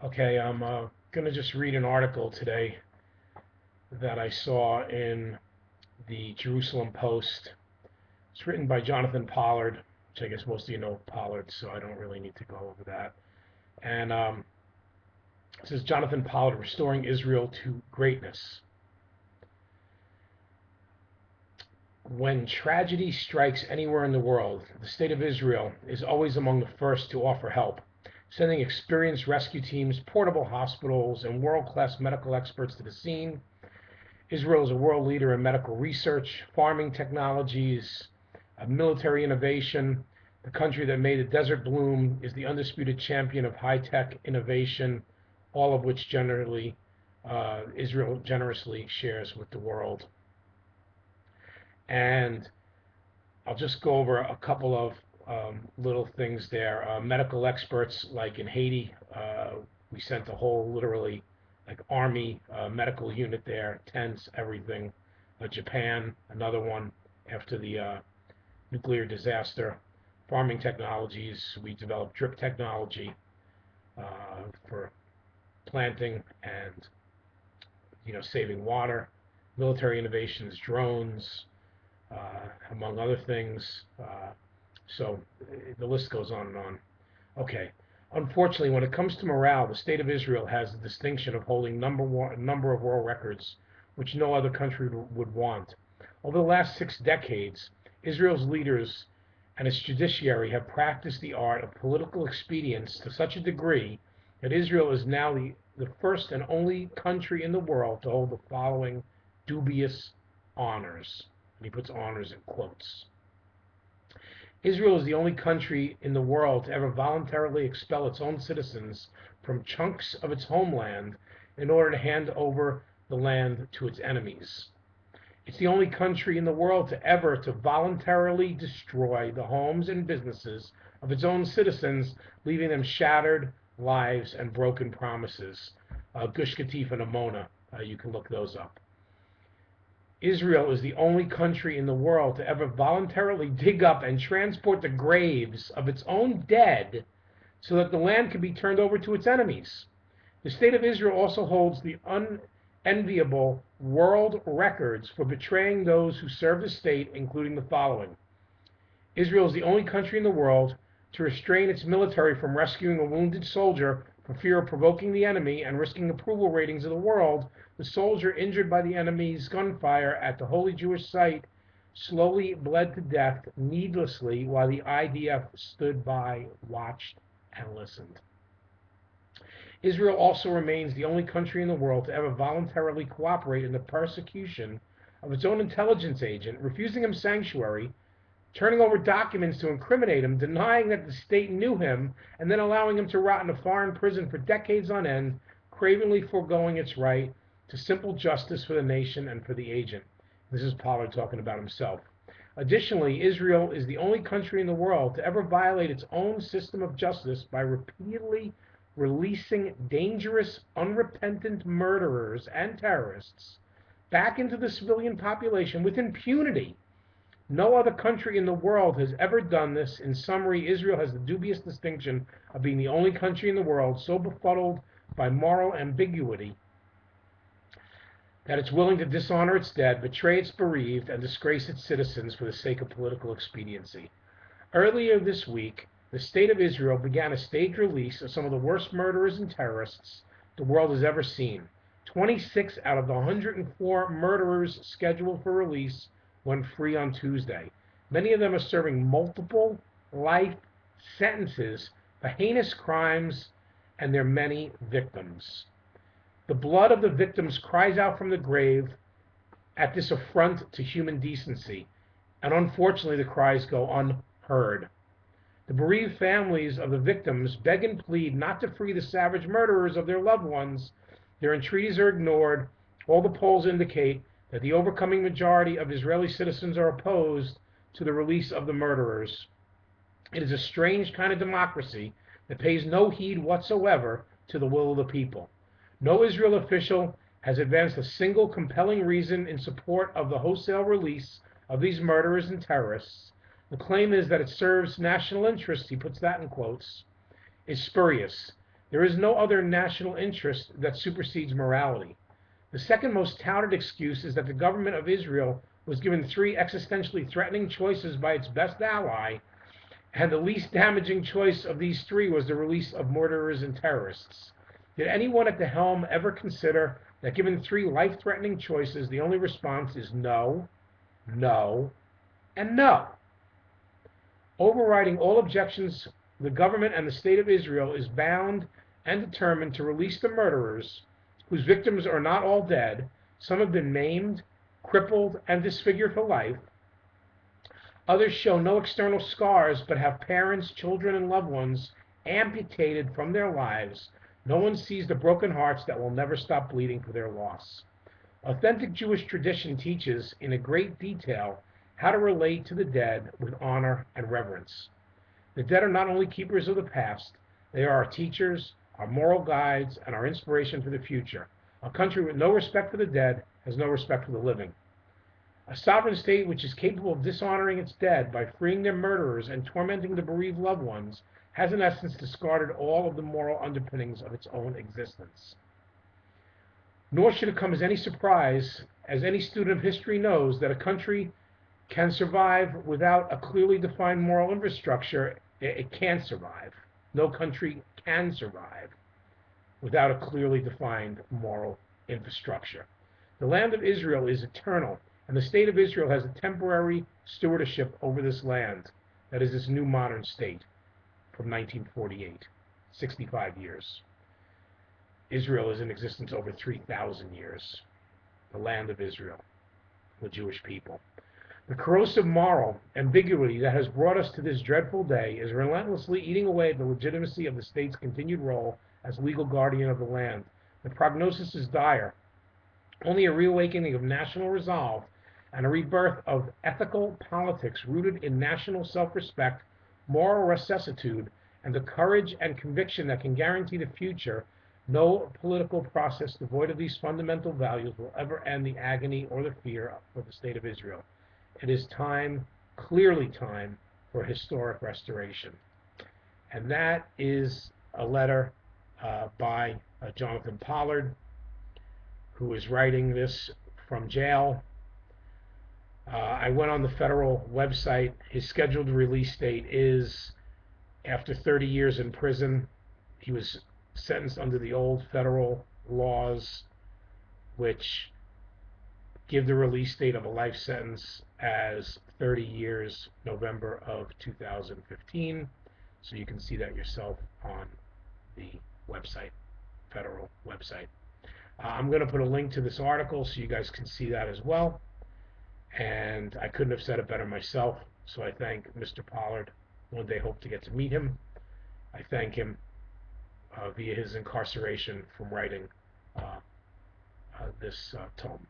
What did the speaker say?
Okay, I'm going to just read an article today that I saw in the Jerusalem Post. It's written by Jonathan Pollard, which I guess most of you know Pollard, so I don't really need to go over that. And it says Jonathan Pollard, Restoring Israel to Greatness. When tragedy strikes anywhere in the world, the state of Israel is always among the first to offer help, sending experienced rescue teams, portable hospitals, and world-class medical experts to the scene. Israel is a world leader in medical research, farming technologies, military innovation. The country that made the desert bloom is the undisputed champion of high-tech innovation, all of which generally Israel generously shares with the world. And I'll just go over a couple of little things there. Medical experts, like in Haiti, we sent a whole, literally, like army medical unit there, tents, everything. Japan, another one after the nuclear disaster. Farming technologies, we developed drip technology for planting and saving water. Military innovations, drones, among other things. So the list goes on and on. Okay. Unfortunately, when it comes to morale, the state of Israel has the distinction of holding number of world records, which no other country would want. Over the last 6 decades, Israel's leaders and its judiciary have practiced the art of political expedience to such a degree that Israel is now the first and only country in the world to hold the following dubious honors. And he puts honors in quotes. Israel is the only country in the world to ever voluntarily expel its own citizens from chunks of its homeland in order to hand over the land to its enemies. It's the only country in the world to ever to voluntarily destroy the homes and businesses of its own citizens, leaving them shattered lives and broken promises. Gush Katif and Amona, you can look those up. Israel is the only country in the world to ever voluntarily dig up and transport the graves of its own dead so that the land can be turned over to its enemies. The state of Israel also holds the unenviable world records for betraying those who serve the state, including the following. Israel is the only country in the world to restrain its military from rescuing a wounded soldier for fear of provoking the enemy and risking approval ratings of the world. The soldier injured by the enemy's gunfire at the holy Jewish site slowly bled to death needlessly while the IDF stood by, watched, and listened. Israel also remains the only country in the world to ever voluntarily cooperate in the persecution of its own intelligence agent, refusing him sanctuary, turning over documents to incriminate him, denying that the state knew him, and then allowing him to rot in a foreign prison for decades on end, cravenly foregoing its right to simple justice for the nation and for the agent. This is Pollard talking about himself. Additionally, Israel is the only country in the world to ever violate its own system of justice by repeatedly releasing dangerous, unrepentant murderers and terrorists back into the civilian population with impunity. No other country in the world has ever done this. In summary, Israel has the dubious distinction of being the only country in the world so befuddled by moral ambiguity that it's willing to dishonor its dead, betray its bereaved, and disgrace its citizens for the sake of political expediency. Earlier this week, the State of Israel began a staged release of some of the worst murderers and terrorists the world has ever seen. 26 out of the 104 murderers scheduled for release went free on Tuesday. Many of them are serving multiple life sentences for heinous crimes and their many victims. The blood of the victims cries out from the grave at this affront to human decency, and unfortunately the cries go unheard. The bereaved families of the victims beg and plead not to free the savage murderers of their loved ones. Their entreaties are ignored. All the polls indicate that the overwhelming majority of Israeli citizens are opposed to the release of the murderers. It is a strange kind of democracy that pays no heed whatsoever to the will of the people. No Israel official has advanced a single compelling reason in support of the wholesale release of these murderers and terrorists. The claim is that it serves national interests, he puts that in quotes, is spurious. There is no other national interest that supersedes morality. The second most touted excuse is that the government of Israel was given three existentially threatening choices by its best ally, and the least damaging choice of these three was the release of murderers and terrorists. Did anyone at the helm ever consider that given three life-threatening choices, the only response is no, no, and no? Overriding all objections, the government and the state of Israel is bound and determined to release the murderers, whose victims are not all dead. Some have been maimed, crippled, and disfigured for life. Others show no external scars, but have parents, children, and loved ones amputated from their lives. No one sees the broken hearts that will never stop bleeding for their loss. Authentic Jewish tradition teaches in a great detail how to relate to the dead with honor and reverence. The dead are not only keepers of the past, they are our teachers, our moral guides, and our inspiration for the future. A country with no respect for the dead has no respect for the living. A sovereign state which is capable of dishonoring its dead by freeing their murderers and tormenting the bereaved loved ones has in essence discarded all of the moral underpinnings of its own existence. Nor should it come as any surprise, as any student of history knows, that a country can survive without a clearly defined moral infrastructure. It can't survive. No country can survive without a clearly defined moral infrastructure. The land of Israel is eternal, and the state of Israel has a temporary stewardship over this land. That is its new modern state from 1948, 65 years. Israel is in existence over 3,000 years. The land of Israel, the Jewish people. The corrosive moral ambiguity that has brought us to this dreadful day is relentlessly eating away at the legitimacy of the state's continued role as legal guardian of the land. The prognosis is dire. Only a reawakening of national resolve and a rebirth of ethical politics rooted in national self-respect, moral rectitude, and the courage and conviction that can guarantee the future. No political process devoid of these fundamental values will ever end the agony or the fear for the state of Israel. It is time, clearly time, for historic restoration. And that is a letter by Jonathan Pollard, who is writing this from jail. I went on the federal website. His scheduled release date is after 30 years in prison. He was sentenced under the old federal laws, which give the release date of a life sentence as 30 years, November of 2015. So you can see that yourself on the website, federal website. I'm going to put a link to this article so you guys can see that as well. And I couldn't have said it better myself. So I thank Mr. Pollard. One day hope to get to meet him. I thank him via his incarceration from writing this tome.